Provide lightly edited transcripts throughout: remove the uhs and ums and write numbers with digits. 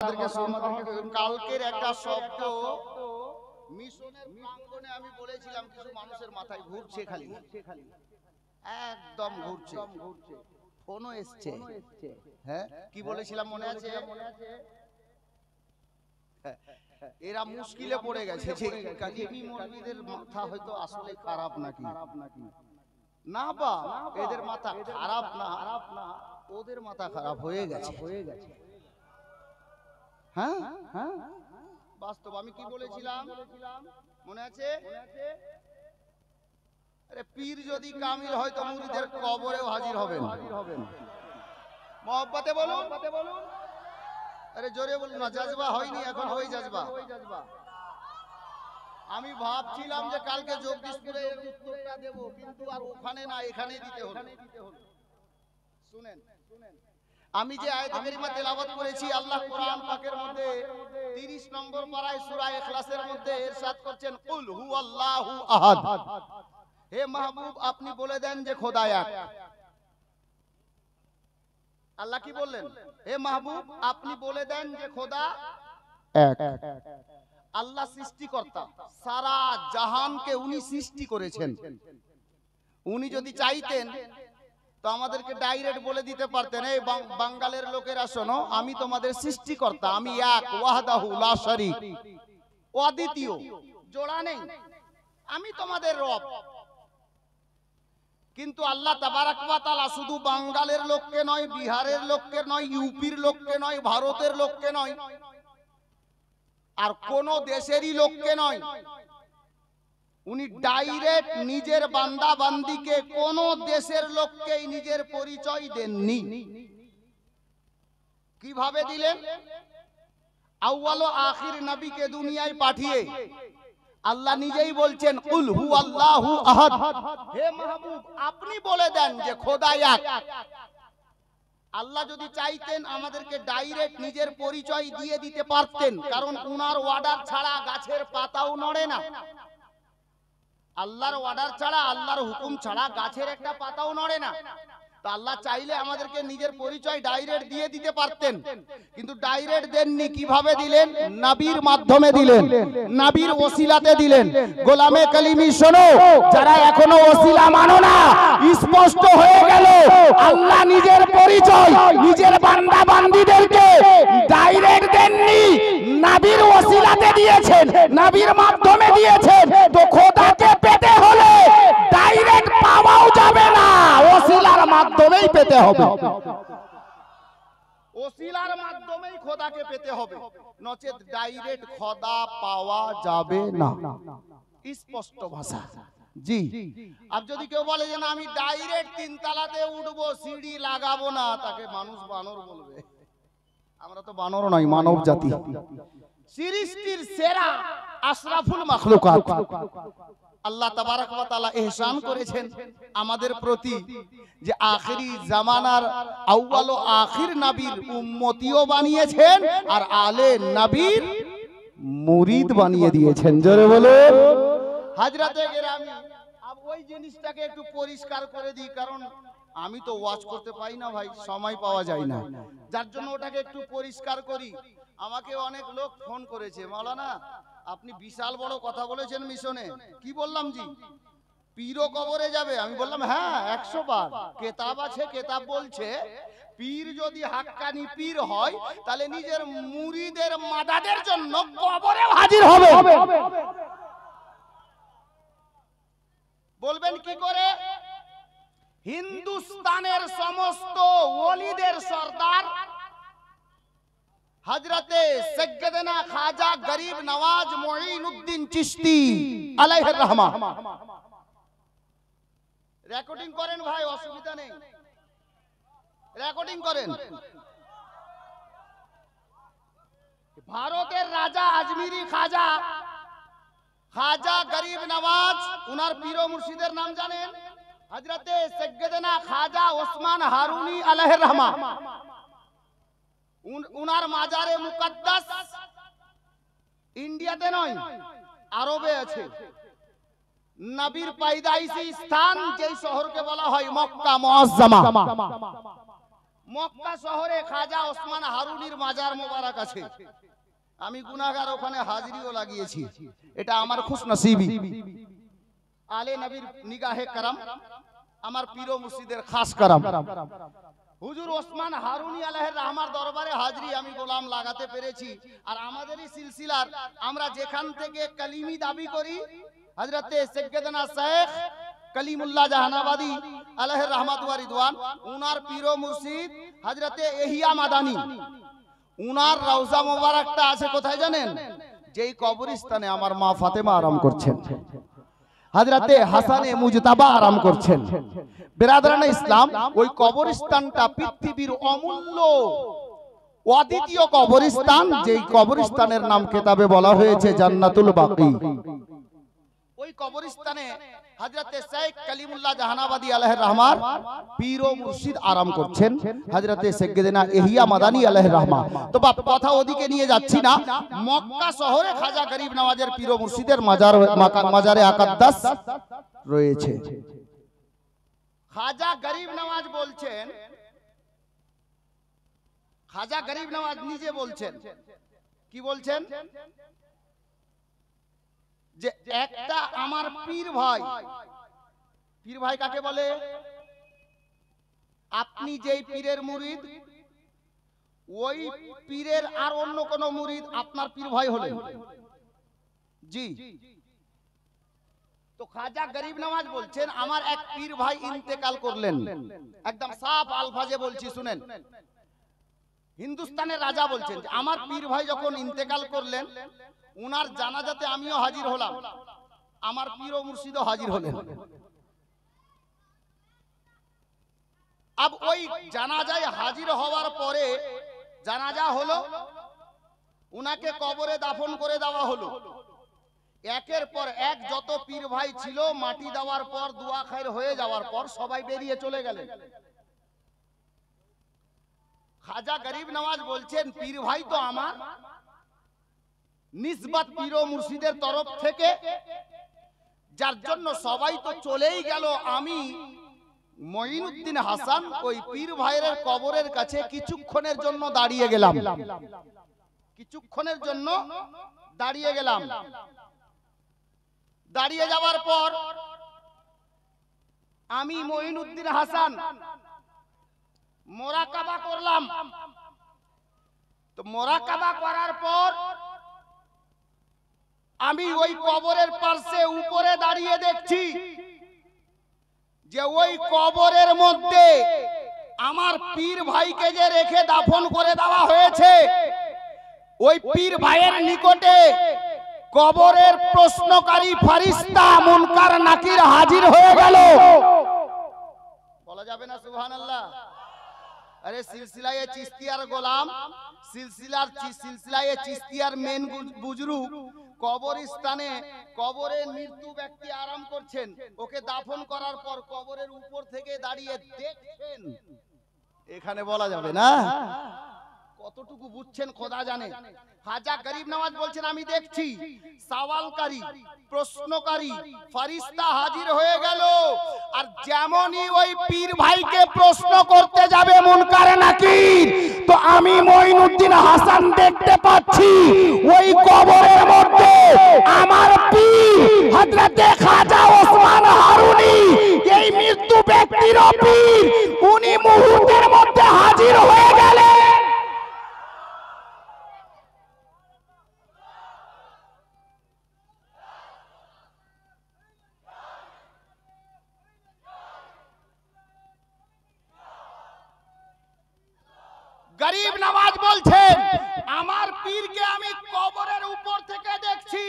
আমাদেরকে শুনতে হবে। কালকের একটা শব্দ মিশনের প্রাঙ্গণে আমি বলেছিলাম, কিছু মানুষের মাথায় ঘুরছে, খালি একদম ঘুরছে। ফোনও এসছে। হ্যাঁ, কি বলেছিলাম মনে আছে? এরা মুশকিলে পড়ে গেছে যে কালিমি মৌলবীদের মাথা হয়তো আসলে খারাপ নাকি। না বা এদের মাথা খারাপ না, ওদের মাথা খারাপ হয়ে গেছে। হ্যাঁ হ্যাঁ, বাস্তব। আমি কি বলেছিলাম মনে আছে? আরে পীর যদি কামিল হয় তো মুরিদের কবরেও হাজির হবেন। মহব্বতে বলুন, আরে জোরে বলুন না, জাজবা হয়নি, এখন হয়ে জাজবা। আমি ভাবছিলাম যে কালকে জগদীশপুরে এর উত্তরটা দেব, কিন্তু আর ওখানে না, এখানেই দিতে হলো। শুনেন, আমি যে আয়াতে কারিমা তেলাওয়াত করেছি, আল্লাহ কোরআন পাকের মধ্যে 30 নম্বর পারায় সূরা ইখলাসের মধ্যে ইরশাদ করছেন, কুল হুয়াল্লাহু আহাদ। হে মাহবুব, আপনি বলে দেন যে খোদা এক। আল্লাহ কি বললেন? হে মাহবুব, আপনি বলে দেন যে খোদা এক। আল্লাহ সৃষ্টিকর্তা, সারা জাহানকে উনি সৃষ্টি করেছেন। উনি যদি চাইতেন তো আমাদেরকে ডাইরেক্ট বলে দিতে পারতেন, এই বাঙালের লোকেরা শোনো, আমি তোমাদের সৃষ্টিকর্তা, আমি এক, ওয়াহদাহু লা শারীক, অদ্বিতীয়, জোড়া নেই, আমি তোমাদের রব। কিন্তু আল্লাহ তাবারাক ওয়া তাআলা শুধু বাঙালের লোককে নয়, বিহারের লোককে নয়, ইউপির লোককে নয়, ভারতের লোককে নয়, আর কোন দেশেরই লোককে নয়, উনি ডাইরেক্ট নিজের বান্দা বান্দিকে কোন দেশের লোককেই নিজের পরিচয় দেননি। কিভাবে দিলেন? আউয়াল ও আখির নবীকে দুনিয়ায় পাঠিয়ে আল্লাহ নিজেই বলছেন, কুল হুয়াল্লাহু আহাদ। হে মাহবুব, আপনি বলে দেন যে খোদা এক। আল্লাহ যদি চাইতেন আমাদেরকে ডাইরেক্ট নিজের পরিচয় দিয়ে দিতে পারতেন, কারণ উনার অর্ডার ছাড়া গাছের পাতাও নড়ে না। আল্লাহর অর্ডার ছাড়া, আল্লাহর হুকুম ছাড়া গাছের একটা পাতাও নড়ে না। তো আল্লাহ চাইলে আমাদেরকে নিজের পরিচয় ডাইরেক্ট দিয়ে দিতে পারতেন, কিন্তু ডাইরেক্ট দেননি। কিভাবে দিলেন? নবীর মাধ্যমে দিলেন, নবীর ওসিলাতে দিলেন। গোলামে কালিমি শোনো, যারা এখনো ওসিলা মানো না, স্পষ্ট হয়ে গেল আল্লাহ নিজের পরিচয় নিজের বান্দা বান্দীদেরকে ডাইরেক্ট দেননি, নবীর ওসিলাতে দিয়েছেন, নবীর মাধ্যমে দিয়েছেন। তো খোদাকে পেতে হলে ডাইরেক্ট পাওয়াও যাবে না, ওসিলার মাধ্যমেই পেতে হবে। ওসিলার মাধ্যমেই খোদাকে পেতে হবে, নচেত ডাইরেক্ট খোদা পাওয়া যাবে না। স্পষ্ট ভাষা। জি, আর যদি কেউ বলে যে না আমি ডাইরেক্ট 3 তলাতে উঠবো, সিঁড়ি লাগাবো না, তাকে মানুষ বানর বলবে। আমরা তো বানর নই, মানব জাতি, সৃষ্টির সেরা আশরাফুল মাখলুকাত। আল্লাহ তাবারাক ওয়া তাআলা ইহসান করেছেন আমাদের প্রতি যে আখিরি জামানার আউয়াল ও আখির নবীর উম্মতিও বানিয়েছেন, আর আলে নবীর মুরিদ বানিয়ে দিয়েছেন। জোরে বলুন হযরতে গেরামি। अब ওই জিনিসটাকে একটু পরিষ্কার করে দিই, কারণ আমি তো ওয়াজ করতে পাই না ভাই, সময় পাওয়া যায় না, যার জন্য ওটাকে একটু পরিষ্কার করি। আমাকে অনেক লোক ফোন করেছে, মাওলানা আপনি বিশাল বড় কথা বলেছেন মিশনে। কি বললাম জি? পীরও কবরে যাবে? আমি বললাম হ্যাঁ 100 বার। কিতাব আছে, কিতাব বলছে পীর যদি হাক্কানি পীর হয় তাহলে নিজের মুরিদের মাদাদের জন্য কবরেও হাজির হবে। বলবেন কি করে? হিন্দুস্তানের সমস্ত ওলিদের সর্দার হযরতে সৈয়দনা খাজা গরিব নওয়াজ মুঈনুদ্দিন চিশতি আলাইহির রহমা। রেকর্ডিং করেন ভাই, অসুবিধা নেই, রেকর্ডিং করেন। ভারতের রাজা আজমিরি খাজা, খাজা গরিব নওয়াজ, উনার পীর ও মুর্শিদের নাম জানেন? হযরতে সৈয়দনা খাজা ওসমান হারুনি আলাইহির রহমা। উনার মাজারে মুকদ্দাস ইন্ডিয়াতে নয়, আরবে আছে। নবীর পয়দাইশি স্থান যেই শহরকে বলা হয় মক্কা মুআজ্জামা, মক্কা শহরে খাজা ওসমান হারুনির মাজার মোবারক আছে। আমি গুনাহগার, ওখানে হাজিরিও লাগিয়েছি। এটা আমার খুশনসিবি, আলে নবীর নিগাহে করম, আমার পীর ও মুর্শিদের খাস করম। হুজুর ওসমান হারুনি আলাইহির রহমার দরবারে হাজিরি আমি গোলাম লাগাতে পেরেছি। আর আমাদেরই সিলসিলার আমরা যেখান থেকে কালিমি দাবি করি, হযরতে সাইয়্যিদনা শেখ কলিমুল্লাহ জাহানাবাদী আলাইহির রহমাত ওয়া রিদওয়ান, উনার পীর ও মুর্শিদ হযরতে ইহিয়া মাদানী, উনার রওজা মোবারকটা আছে কোথায় জানেন? যেই কবরস্থানে আমার মা ফাতেমা আরাম করছেন, হযরতে হাসানে মুজতাবা আরাম করছেন। বিরাদরানে ইসলাম, ওই কবরস্থানটা পৃথিবীর অমূল্য অদ্বিতীয় কবরস্থান, যেই কবরস্থানের নাম কিতাবে বলা হয়েছে জান্নাতুল বাকি। ওই কবরস্থানে হযরতে শেখ কলিমুল্লাহ জাহানাবাদী আলাইহির রহমান পীর ও মুর্শিদ আরাম করছেন, হযরতে সাইয়্যিদনা ইহিয়া মাদানী আলাইহির রহমান। তো বাপ কথা ওদিকে নিয়ে যাচ্ছি না। মক্কা শহরে খাজা গরিব নওয়াজের পীর ও মুর্শিদের মাজারে আকদ্দাস রয়েছে। খাজা গরিব নওয়াজ বলছেন, খাজা গরিব নওয়াজ নিজে বলছেন, কি বলছেন? যে একটা আমার পীর ভাই, পীর ভাই কাকে বলে? আপনি যেই পীরের মুরিদ, ওই পীরের আর অন্য কোন মুরিদ আপনার পীর ভাই হলেন। জি। তো খাজা গরিব নওয়াজ বলছেন, আমার এক পীর ভাই ইন্তেকাল করলেন। একদম সাফ আলফাজে বলছি, শুনেন। হিন্দুস্তানের রাজা বলছেন যে আমার পীর ভাই যখন ইন্তেকাল করলেন, উনার জানাজাতে আমিও হাজির হলাম, আমার পীর ও মুর্শিদও হাজির হলেন। আব ওই জানাজায় হাজির হওয়ার পরে জানাজা হলো, উনাকে কবরে দাফন করে দেওয়া হলো। একের পর এক যত পীর ভাই ছিল মাটি দেওয়ার পর, দোয়া খায়ের হয়ে যাওয়ার পর সবাই বেরিয়ে চলে গেলেন। খাজা গরিব নওয়াজ বলছেন, পীর ভাই তো আমার, নিসবত পীর ও মুর্শিদের তরফ থেকে, যার জন্য সবাই তো চলেই গেল। আমি মঈনুদ্দিন হাসান ওই পীর ভাইয়ের কবরের কাছে কিছুক্ষণের জন্য দাঁড়িয়ে গেলাম, কিছুক্ষণের জন্য দাঁড়িয়ে গেলাম। দাঁড়িয়ে যাওয়ার পর আমি মঈনুদ্দিন হাসান মোরাকাবা করলাম। তো মোরাকাবা করার পর আমি ওই কবরের পাশে উপরে দাঁড়িয়ে দেখছি যে ওই কবরের মধ্যে আমার পীর ভাইকে যে রেখে দাফন করে দেওয়া হয়েছে, ওই পীর ভাইয়ের নিকটে কবরের প্রশ্নকারী ফেরেশতা মুনকার নাকির হাজির হয়ে গেল। বলা যাবে না সুবহানাল্লাহ? আরে সিলসিলায়ে চিশতিয়ার গোলাম, সিলসিলায়ে চিশতিয়ার মেন বুজরুগ কবরস্থানে কবরে মৃত্যু ব্যক্তি আরাম করছেন, ওকে দাফন করার পর কবরের উপর থেকে দাঁড়িয়ে দেখছেন। এখানে বলা যাবে না, কতটুকু বুঝছেন খোদা জানে। খাজা গরিব নওয়াজ বলছেন, আমি দেখছি সওয়ালকারী প্রশ্নকারী ফেরেশতা হাজির হয়ে গেল। আর যেমনই ওই পীর ভাইকে প্রশ্ন করতে যাবে মুনকার নাকির, তো আমি মঈনুদ্দিন হাসান দেখতে পাচ্ছি ওই কবরের মধ্যে আমার পীর হযরতে খাজা ওসমান হারুনি, এই মৃত্যু ব্যক্তির পীর, উনি মুহূর্তের মধ্যে হাজির হয়ে গেলেন। গরিব নওয়াজ বলছেন, আমার পীরকে আমি কবরের উপর থেকে দেখছি,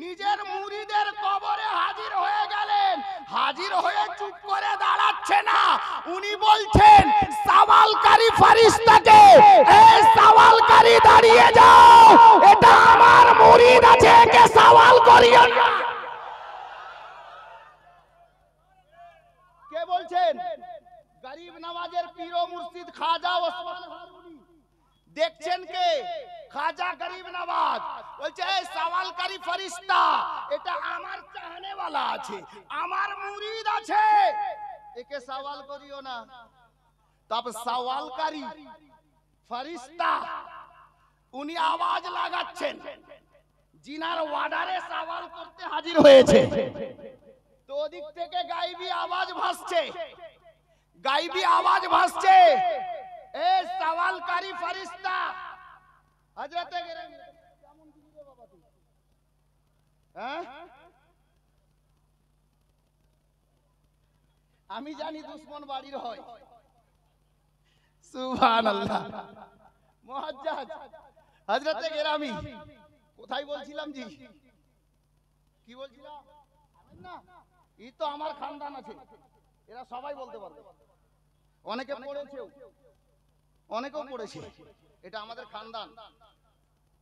নিজের মুরিদের কবরে হাজির হয়ে গেলেন। হাজির হয়ে চুপ করে দাঁড়াচ্ছে না, উনি বলছেন সওয়ালকারী ফেরেশতাকে, এই সওয়ালকারী দাঁড়িয়ে যাও, এটা আমার মুরিদ আছে, একে সওয়াল করিও না। কে বলছেন? গরিব নওয়াজের পীর ও মুর্শিদ খাজা ওসমান হারুনি। দেখছেন কে? খাজা গরিব নওয়াজ বলছে, এই সওয়ালকারী ফেরেশতা, এটা আমার চাহনে वाला আছে, আমার মুরিদ আছে, একে সওয়াল করিও না। तब सवालकारी फरिश्ता উনি আওয়াজ লাগাচ্ছেন, জিনার ওয়ার্ডারে সওয়াল করতে হাজির হয়েছে। তো ওদিক থেকে গায়েবী আওয়াজ ভাসছে, গায়েবী আওয়াজ ভাসছে, এ সওয়ালকারী ফেরেশতা হযরতে গেরামি কেমন দিলি রে বাবা তুই, হ্যাঁ? আমি জানি দুশমন বাড়ির হয়। সুবহানাল্লাহ। মুআজ্জাজ হযরতে গেরামি কোথায় বলছিলাম জি, কি বলছিলাম? না, এই তো আমার খানদান আছে, এরা সবাই বলতে পারবে, অনেকে পড়েছেও, অনেকেও পড়েছে, এটা আমাদের খানদান।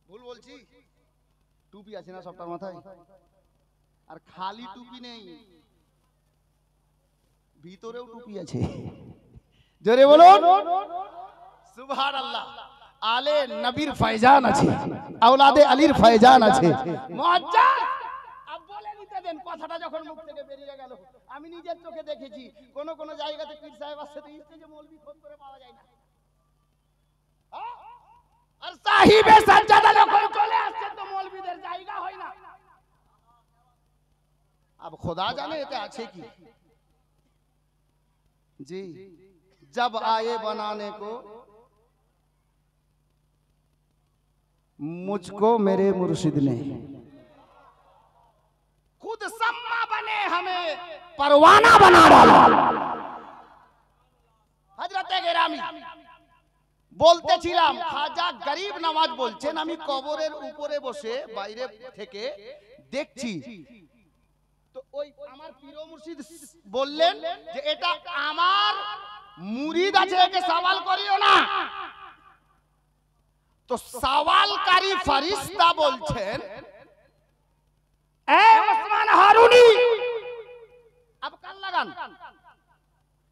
ভুল বলছি? টুপি আছে না সবটার মাথায়? আর খালি টুপি নেই, ভিতরেও টুপি আছে। জোরে বলুন সুবহানাল্লাহ। আলে নবীর ফয়জান আছে, আওলাদে আলীর ফয়জান আছে। মুআজ্জাজ আব বলে নিতে দেন, কথাটা যখন মুখ থেকে বেরিয়ে গেল। আমি নিজের চোখে দেখেছি কোন কোন জায়গাতে পীর সাহেব আসছে তো স্টেজে মৌলবি খোঁজ করে পাওয়া যায় না, আর সাহিবে সাজ্জাদা যখন চলে আসছে তো মৌলবিদের জায়গা হয় না। अब खुदा जाने এতে আছে কি। जी जब आए बनाने को मुझको मेरे मुर्शिद ने खुद सम्मा बने हमें परवाना बना डाला। হযরতে গেরামি বলতেছিলাম, খাজা গরিব নওয়াজ বলছেন, আমি কবরের উপরে বসে বাইরে থেকে দেখছি, তো ওই আমার পীর মুর্শিদ বললেন যে এটা আমার মুরিদ আছে, একে সওয়াল করিও না। তো সওয়ালকারী ফেরেশতা বলছেন, এ ওসমান হারুনি, अब कान लगान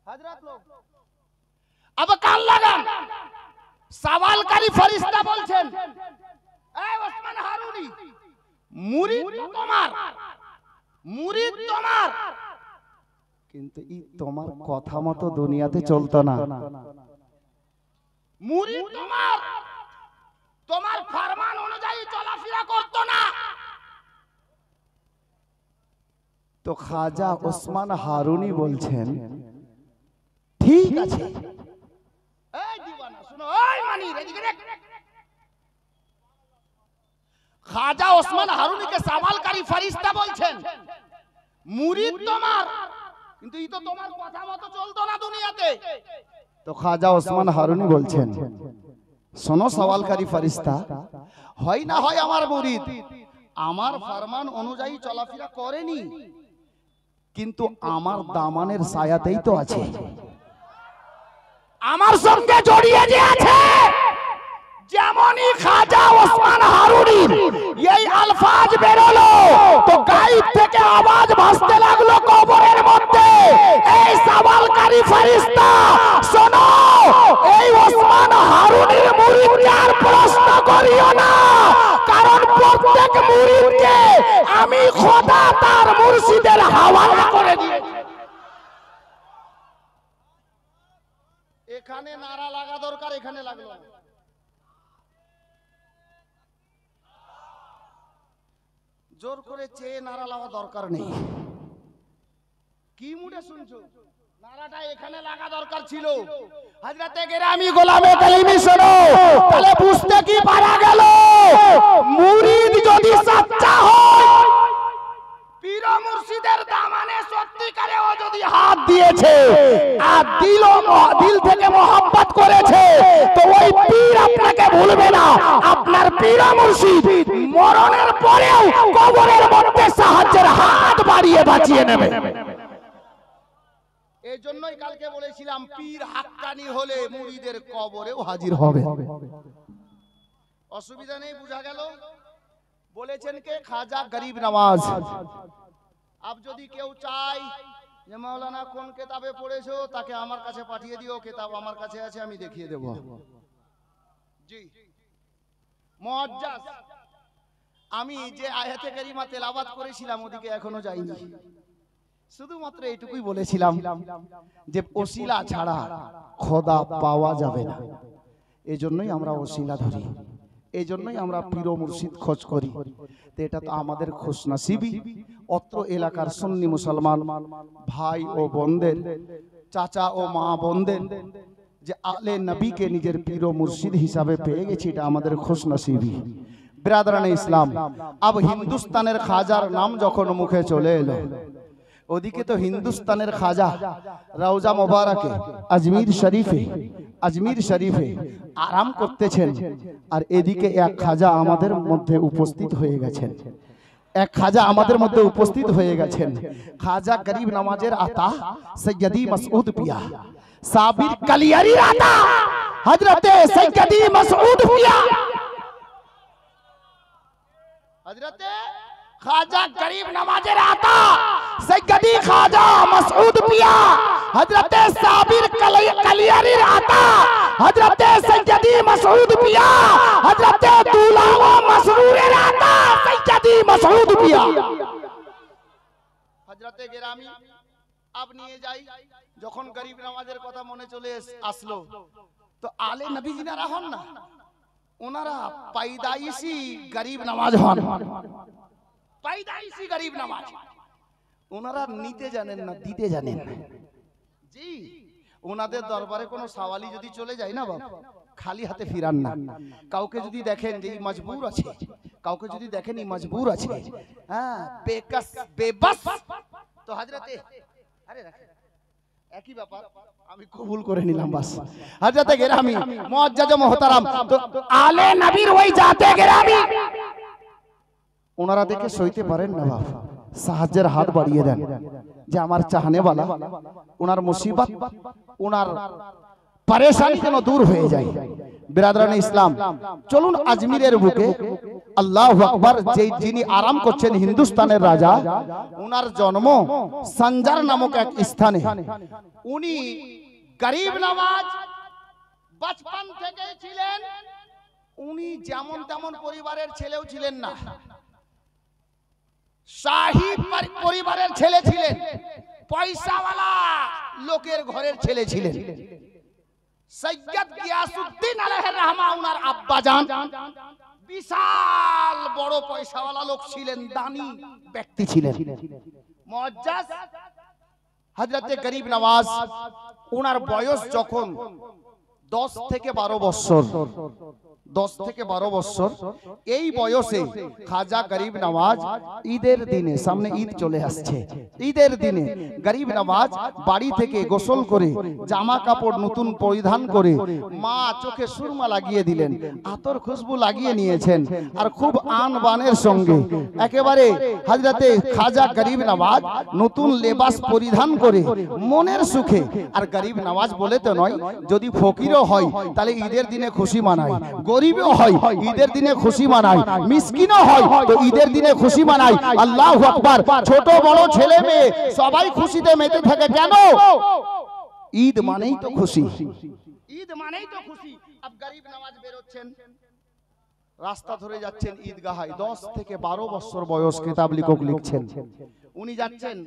हजरत लोग, अब कान लगान। সওয়ালকারী ফেরেশতা বলছেন, এ ওসমান হারুনি, মুরিদ তোমার, মুরিদ তোমার, কিন্তু এই তোমার কথা মতো দুনিয়াতে চলতো না। মুরিদ তোমার, তোমার ফরমান অনুযায়ী চলাফেরা করতো না। তো খাজা ওসমান হারুনি বলছেন, ঠিক আছে। এই দিওয়ানা শুনো, ওই মানির এদিকে দেখ। খাজা ওসমান হারুনিকে সওয়ালকারী ফেরেশতা বলছেন, মুরিদ তোমার, কিন্তু এই তো তোমার কথা মতো চলতো না দুনিয়াতে। তো খাজা ওসমান হারুনি বলছেন, শোনো সওয়ালকারী ফেরেশতা, হয় না হয় আমার মুরিদ আমার ফরমান অনুযায়ী চলাফেরা করেনি, কিন্তু আমার দামানের ছায়াতেই তো আছে, আমার সঙ্গে জড়িয়ে যে আছে। যেমনই খাজা ওসমান হারুনির এই আলফাজ বেরোলো, তো গায়েব থেকে আওয়াজ ভাসতে লাগলো কবরের মধ্যে, এই সওয়ালকারী ফেরেশতা শোনো, এই ওসমান হারুনির মুরিদকে আর প্রশ্ন করিও না, কারণ প্রত্যেক মুরিদকে আমি খোদা তার মুর্শিদের হাওয়ালা করে দিয়েছি। এখানে নারা লাগা দরকার, এখানে লাগলো না। জোর করে চেয়ে নারা লাগা দরকার নেই। কি মুডে শুনছো? নারাটা এখানে লাগা দরকার ছিল। হযরতে গেরামি গোলামে কালিমি শোনো, তাহলে বুঝতে কি পারা গেল, মুরিদ যদি সচ্চা হয়, পীর মুর্শিদের দামানে সত্যিকারে ও যদি হাত দিয়েছে আর দিল থেকে মোহাব্বত করেছে, তো ওই পীর আপনাকে ভুলবে না। আপনার পীর মুর্শিদ মরণের পরেও কবরের মধ্যে সাহায্যের হাত বাড়িয়ে বাঁচিয়ে নেবে। এই জন্যই কালকে বলেছিলাম, পীর হাক্কানি হলে মুরিদের কবরেও হাজির হবে, অসুবিধা নেই। বুঝা গেল? বলেছেন কে? খাজা গরিব নওয়াজ। আব যদি কেউ চায় যে মাওলানা কোন কিতাবে পড়েছো, তাকে আমার কাছে পাঠিয়ে দিও, কিতাব আমার কাছে আছে, আমি দেখিয়ে দেব। জি মুআজ্জাজ, আমি যে আয়াতে কারিমা তেলাওয়াত করেছিলাম ওদিকে এখনো যাইনি। শুধুমাত্র এইটুকুই বলেছিলাম যে ওসিলা ছাড়া খোদা পাওয়া যাবে না। এজন্যই আমরা ওসিলা ধরি, এজন্যই আমরা পীর ও মুর্শিদ খোঁজ করি। তো এটা তো আমাদের খুশনসিবি। অত্র এলাকার সুন্নি মুসলমান ভাই ও বোনদের, চাচা ও মা বোনদের যে আলে নবীকে নিজের পীর ও মুর্শিদ হিসাবে পেয়ে গেছি, এটা আমাদের খুশনসিবি। বিরাদরানে ইসলাম, আব হিন্দুস্তানের খাজার নাম যখন মুখে চলে এলো, ওদিকে তো হিন্দুস্তানের খাজা রওজা মোবারকে আজমির শরীফে আরাম করতেছেন, আর এদিকে এক খাজা আমাদের মধ্যে উপস্থিত হয়ে গেছেন। এক খাজা আমাদের মধ্যে উপস্থিত হয়ে গেছেন, খাজা গরিব নওয়াজের আতা সৈয়দি মাসউদ পিয়া, সাবির কালিয়ারির আতা হযরতে সৈয়দি মাসউদ পিয়া, হযরতে খাজা গরিব নওয়াজের আতা সৈয়দি খাজা মাসউদ পিয়া, হযরতে সাবির কালিয়ারির আতা হযরতে সৈয়দি মাসউদ পিয়া, হযরতে দুলা ও মাসরুরের আতা সৈয়দি মাসউদ পিয়া। হযরতে গেরামি আব নিয়ে যাই, যখন গরিব নওয়াজের কথা মনে চলে আসলো, তো আলে নবী যিনারা হন না, ওনারা পায়দাইশি গরিব নওয়াজ হন, পায়দাইশি গরিব নওয়াজ। ওনারা নিতে জানেন না, দিতে জানেন না। জি, ওনাদের দরবারে কোনো সওয়ালি যদি চলে যায় না বাবা, খালি হাতে ফিরান না। কাউকে যদি দেখেন যে মজবুর আছে, কাউকে যদি দেখেন মজবুর আছে, হ্যাঁ বেকস বেবস, তো হযরতে আরে রাখেন একই ব্যাপার, আমি কবুল করে নিলাম বাস। হযরতে গেরামি মুআজ্জাজ মুহতারাম, তো আলে নবীর ওই জাতে গেরামি ওনারা দেখে সইতে পারেন না বাবা, সাহায্যের হাত বাড়িয়ে দেন যে আমার চাহনেওয়ালা, ওনার মুসিবত, ওনার পরেশানি যেন দূর হয়ে যায়। বিরাদরানে ইসলাম, চলুন আজমিরের বুকে আল্লাহু আকবার, যিনি আরাম করছেন হিন্দুস্তানের রাজা, ওনার জন্ম সঞ্জার নামক এক স্থানে। উনি গরিব নওয়াজ বচপন থেকে ছিলেন, উনি যেমন তেমন পরিবারের ছেলেও ছিলেন না, শাহী পরিবারের ছেলে ছিলেন, পয়সাওয়ালা লোকের ঘরের ছেলে ছিলেন। সৈয়দ গিয়াসউদ্দিন আলাইহির রহমা ওনার আব্বাজান বিশাল বড় পয়সাওয়ালা লোক ছিলেন, দানি ব্যক্তি ছিলেন। মুআজ্জাজ হযরতে গরিব নওয়াজ, ওনার বয়স যখন 10 থেকে 12 বছর, 10 থেকে 12 বছর, এই বয়সে খাজা গরিব নওয়াজ ঈদের দিনে, সামনে ঈদ চলে আসছে, ঈদের দিনে গরিব নওয়াজ বাড়ি থেকে গোসল করে জামা কাপড় নতুন পরিধান করে মা চোখে সুরমা লাগিয়ে দিলেন, আতর খুশবু লাগিয়ে নিয়েছেন, আর খুব আন বানের সঙ্গে একেবারে হযরতে খাজা গরিব নওয়াজ নতুন লেবাস পরিধান করে মনের সুখে। আর গরিব নওয়াজ বলে তো নয়, যদি ফকিরও হয় তাহলে ঈদের দিনে খুশি মানায়, গরিবও হয় ঈদের দিনে খুশি মানায়, মিসকিনও হয় তো ঈদের দিনে খুশি মানায়। আল্লাহু আকবার, ছোট বড় ছেলে মেয়ে সবাই খুশিতে মেতে থাকে। কেন? ঈদ মানেই তো খুশি, ঈদ মানেই তো খুশি। আব গরিব নওয়াজ বেরোচ্ছেন, রাস্তা ধরে যাচ্ছেন ঈদগাহায়, 10 থেকে 12 বছর বয়স, কিতাব লেখক লিখছেন। উনি যাচ্ছেন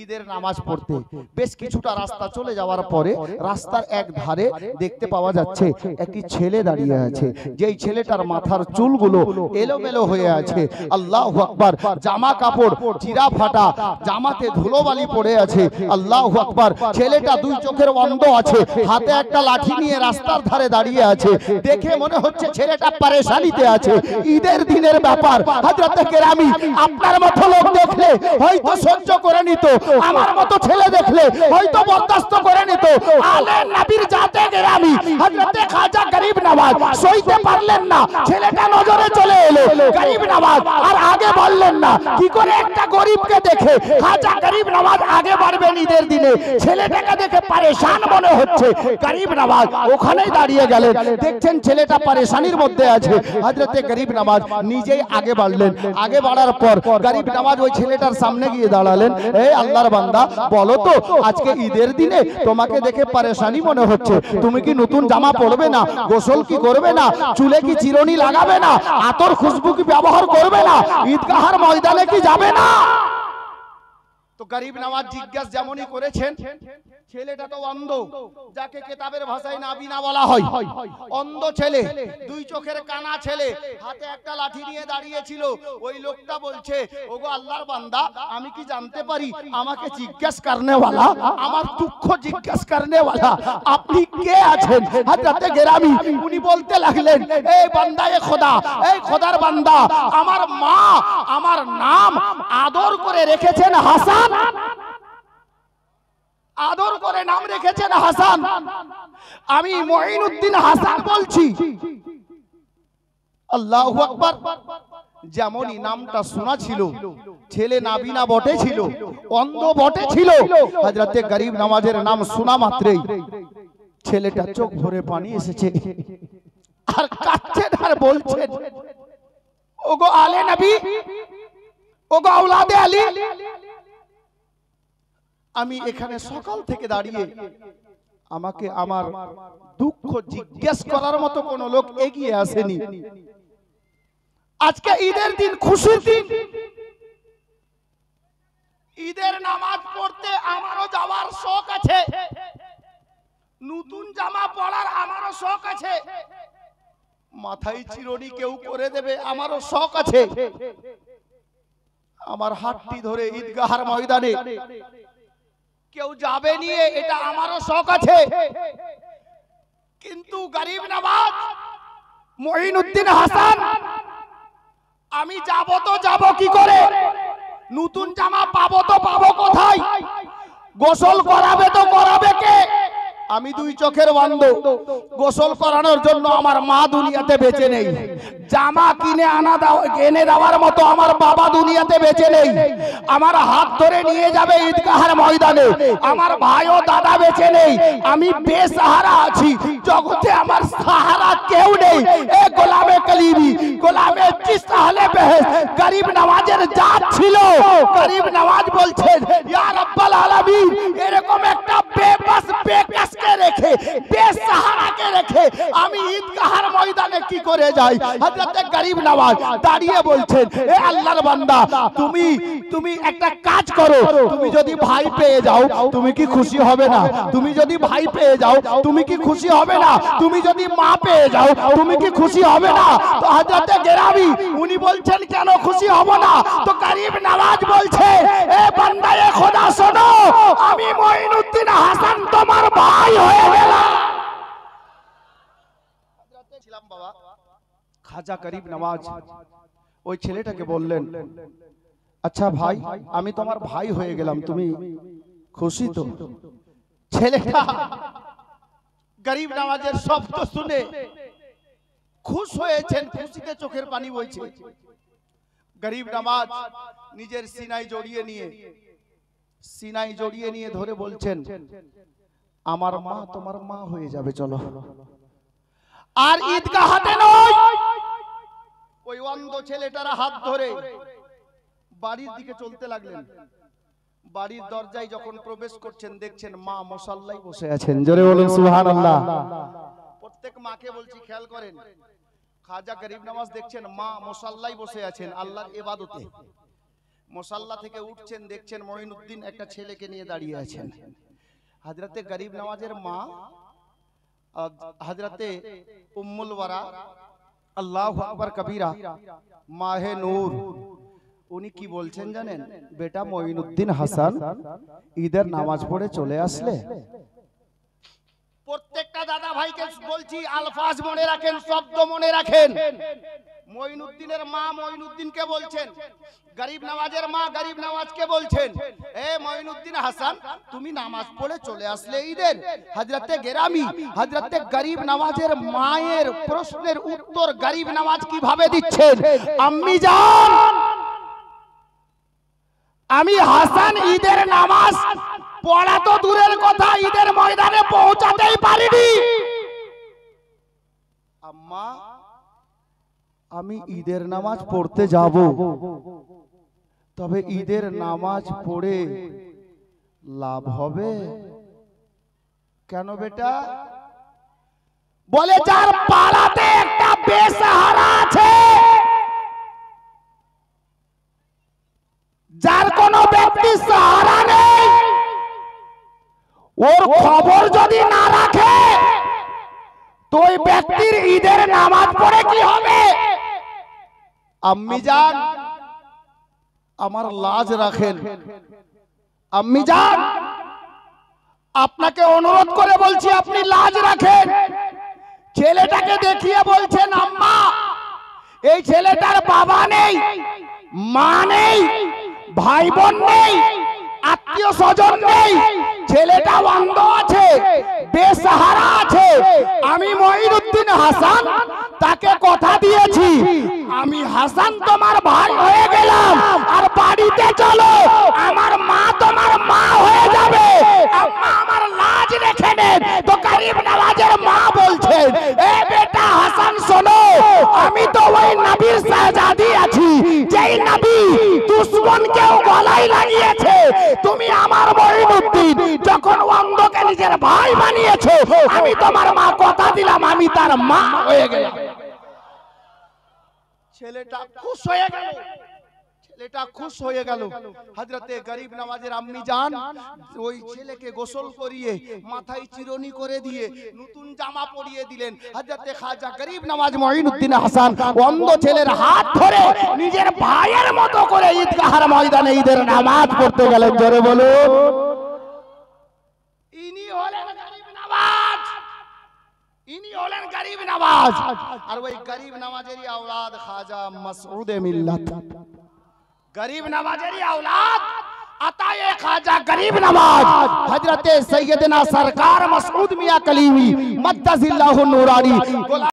ঈদের নামাজ পড়তে। বেশ কিছুটা রাস্তা চলে যাওয়ার পরে রাস্তার এক ধারে দেখতে পাওয়া যাচ্ছে একটি ছেলে দাঁড়িয়ে আছে, যেই ছেলেটার মাথার চুলগুলো এলোমেলো হয়ে আছে। আল্লাহু আকবার, জামা কাপড় চিরা ফাটা, জামাতে ধুলোবালি পড়ে আছে। আল্লাহু আকবার, ছেলেটা দুই চোখের অন্ধ আছে, হাতে একটা লাঠি নিয়ে রাস্তার ধারে দাঁড়িয়ে আছে। দেখে মনে হচ্ছে ছেলেটা পরেশানিতে আছে। ঈদের দিনের ব্যাপার, হযরত কেরামি আপনার মতো লোক দেখলে হয়তো সহ্য করে নিত, আমার মতো ছেলে দেখলে হয়তো বরদাস্ত করে নিত। আলে নবীর জাতে গেরামি হযরত খাজা গরিব নওয়াজ সইতে পারলেন না, ছেলেটা নজরে চলে এলো। গরিব নওয়াজ আর আগে বললেন না, কি করে একটা গরিবকে দেখে খাজা গরিব নওয়াজ আগে বাড়বেন ঈদের দিনে? ছেলেটাকে দেখে পরেশান মনে হচ্ছে। গরিব নওয়াজ ওখানেই দাঁড়িয়ে গেলেন, দেখছেন ছেলেটা পরেশানির মধ্যে আছে। হযরত গরিব নওয়াজ নিজেই আগে বাড়লেন। আগে বাড়ার পর গরিব নওয়াজ ওই ছেলেটার সামনে গিয়ে দাঁড়ালেন। এই আল্লাহর বান্দা, বলো তো আজকে ঈদের দিনে তোমাকে দেখে পরেশানি মনে হচ্ছে, তুমি কি নতুন জামা পরবে না? গোসল কি করবে না? চুলে কি চিরুনি লাগাবে না? আতর খুশবু কি ব্যবহার করবে না? ঈদগাহার ময়দানে কি যাবে না? তো তো গরিব নওয়াজ জিজ্ঞাসা যেমনই করেছেন, ছেলেটা তো অন্ধ, যাকে কিতাবের ভাষায় নাবিনা বলা হয়, অন্ধ ছেলে, দুই চোখের কানা ছেলে, হাতে একটা লাঠি নিয়ে দাঁড়িয়ে ছিল। ওই লোকটা বলছে, ওগো আল্লাহর বান্দা, আমি কি জানতে পারি আমাকে জিজ্ঞাসা করনে वाला, আমার দুঃখ জিজ্ঞাসা করনে वाला আপনি কে আছেন? হযরতে গেরামি উনি বলতে লাগলেন, এই বান্দায়ে খোদা, এই খোদার বান্দা, আমার মা আমার নাম আদর করে রেখেছেন হাসান, আদর করে নাম রেখেছেন হাসান, আমি মঈনুদ্দিন হাসান বলছি। আল্লাহু আকবার। যেমনই নামটা শোনা ছিল, ছেলে নাবিনা বটে ছিল, অন্ধ বটে ছিল, হযরতে গরিব নওয়াজের নাম শোনা মাত্রই ছেলেটা চোখ ভরে পানি এসেছে, আর কাঁদছেন আর বলছেন, ওগো আলে নবী, ওগো আওলাদে আলী, আমি এখানে সকাল থেকে দাঁড়িয়ে, আমাকে আমার দুঃখ জিজ্ঞেস করার মতো কোন লোক এগিয়ে আসেনি। আজকে ঈদের দিন, খুশির দিন, ঈদের নামাজ পড়তে আমারও যাওয়ার শখ আছে, নতুন জামা পরার আমারও শখ আছে, মাথায় চিরুনি কেউ করে দেবে আমারও শখ আছে, আমার হাতটি ধরে ঈদগাহের ময়দানে কেউ যাবে নিয়ে এটা আমারও শখ আছে। কিন্তু গরিব নওয়াজ মঈনুদ্দিন হাসান, আমি যাব তো যাব কি করে, নতুন জামা পাবো তো পাবো কোথায়, গোসল করাবে তো করাবে কে, আমি দুই চোখের অন্ধ, গোসল করানোর জন্য আমার মা দুনিয়াতে বেঁচে নেই, জামা কিনে এনে দেওয়ার মতো আমার বাবা দুনিয়াতে বেঁচে নেই, আমার হাত ধরে নিয়ে যাবে ঈদগাহের ময়দানে আমার ভাই ও দাদা বেঁচে নেই, আমি বেসাহারা আছি, জগতে আমার সাহারা কেউ নেই। এ গোলামে কলিবি, গোলামে চিস্ত আহলে বেহেশত গরিব নওয়াজের জাত ছিল। গরিব নওয়াজ বলছেন, ইয়া রাব্বাল আলামিন, এরকম একটা বেবাস বেকাসকে রেখে, বেসাহারাকে রেখে আমি ঈদগাহের ময়দানে কি করে যাই? হযরতে গরিব নওয়াজ দাঁড়িয়ে বলছেন, এ আল্লাহর বান্দা, তুমি একটা কাজ করো, তুমি যদি ভাই পেয়ে যাও তুমি কি খুশি হবে না? তুমি যদি ভাই পেয়ে যাও তুমি কি খুশি হবে না? তুমি যদি মা পেয়ে যাও তুমি কি খুশি হবে না? তো হযরতে গেরামি উনি বলছেন, কেন খুশি হব না? তো গরিব নওয়াজ বলছে, এ বান্দায়ে খোদা শোনো, আমি মঈনুদ্দিন হাসান তোমার ভাই হয়ে গেলাম। হযরতে ছিলাম বাবা খাজা গরিব নওয়াজ ওই ছেলেটাকে বললেন, আচ্ছা ভাই, আমি তোমার ভাই হয়ে গেলাম, তুমি খুশি তো? ছেলেটা গরিব নওয়াজের শব্দ শুনে খুশ হয়েছেন, খুশিতে চোখের পানি বইছে। গরিব নওয়াজ নিজের সিনাই জড়িয়ে নিয়ে ধরে বলছেন, আমার মা তোমার মা হয়ে যাবে, চলো। আর ঈদগাহতে নয়, ওই অন্ধ ছেলেটার হাত ধরে বাড়ির দিকে চলতে লাগলেন। বাড়ির দরজায় যখন প্রবেশ করছেন, দেখছেন মা মুসাল্লায় বসে আছেন। জোরে বলুন সুবহানাল্লাহ। প্রত্যেক মাকে বলছি, খেয়াল করেন, খাজা গরিব নওয়াজ দেখছেন মা মুসাল্লায় বসে আছেন আল্লাহর ইবাদতে। মুসাল্লা থেকে উঠছেন, দেখছেন মঈনুদ্দিন একটা ছেলেকে নিয়ে দাঁড়িয়ে আছেন। হযরতে গরিব নওয়াজের মা হযরতে উম্মুল ওয়ারা, আল্লাহু আকবার কবীরা, মাহে নূর, উনি কি বলছেন জানেন? বেটা মঈনুদ্দিন হাসান ঈদের নামাজ পড়ে চলে আসলে। প্রত্যেকটা দাদা ভাইকে বলছি, আলফাজ মনে রাখেন, শব্দ মনে রাখেন। মঈনুদ্দিনের মা মঈনুদ্দিনকে বলছেন, গরিব নওয়াজের মা গরিব নওয়াজকে বলছেন, এ মঈনুদ্দিন হাসান, তুমি নামাজ পড়ে চলে আসলে ঈদের। হযরতে গেরামি হযরতে গরিব নওয়াজের মায়ের প্রশ্নের উত্তর গরিব নওয়াজ কিভাবে দিচ্ছেন? আম্মি জান, আমি হাসান ঈদের নামাজ পড়া তো দূরের কথা, ঈদের ময়দানে পৌঁছাতেই পারিনি। আম্মা, আমি ঈদের নামাজ পড়তে যাব, তবে ঈদের নামাজ পড়ে লাভ হবে কেন বেটা? বলে, যার পাড়াতে একটা বেসাহারা আছে, যার কোনো ব্যক্তি সাহারা খবর যদি না রাখে তো ওই ব্যক্তির ঈদের নামাজ পড়ে কি হবে? আম্মি জান আমার লাজ রাখেন, আম্মি জান আপনাকে অনুরোধ করে বলছি আপনি লাজ রাখেন। ছেলেটাকে দেখিয়ে বলছেন আম্মা এই ছেলেটার বাবা নেই, মা নেই, ভাই বোন নেই, আত্মীয় স্বজন নেই, ছেলেটা অন্ধ আছে, বেসাহারা আছে। আমি মঈনুদ্দিন হাসান তাকে কথা দিয়েছি আমি হাসান তোমার ভাই হয়ে গেলাম আর বাড়িতে চলো আমার মা তোমার মা হয়ে যাবে। আম্মা আমার লাজ রেখে নেন। তো গরিব নওয়াজের মা বলছেন এ বেটা হাসান শোনো, আমি তো ওই নবীর শাহজাদি আছি যেই নবী দুশমনকেও গলায় লাগিয়েছে। তুমি আমার মঈনুদ্দিন যখন অন্ধকে নিজের ভাই বানিয়েছো, আমি তোমার মা কথা দিলাম আমি তার মা হয়ে গেলাম। ছেলেটা খুশ হয়ে গেল, ছেলেটা খুশ হয়ে গেল। হযরতে গরিব নওয়াজের আম্মি জান ওই ছেলেকে গোসল করিয়ে মাথায় চিরুনি করে দিয়ে নতুন জামা পরিয়ে দিলেন। হযরতে খাজা গরিব নওয়াজ মঈনুদ্দিন হাসান অন্ধ ছেলের হাত ধরে নিজের ভাইয়ের মতো করে ঈদগাহের ময়দানে ঈদের নামাজ পড়তে গেলেন। জোরে বলুন ইনি হলেন গরিব নওয়াজ, ইনি হলেন গরিব নওয়াজ। আর ওই গরিব নওয়াজেরই औलाद খাজা মাসউদ মিল্লাত, गरीब नवाजेरी औलाद अताए खाजा गरीब नवाज हजरत सैयदना सरकार मसऊद मियां कलीमी मद्दजिल्लाहु नूरानी।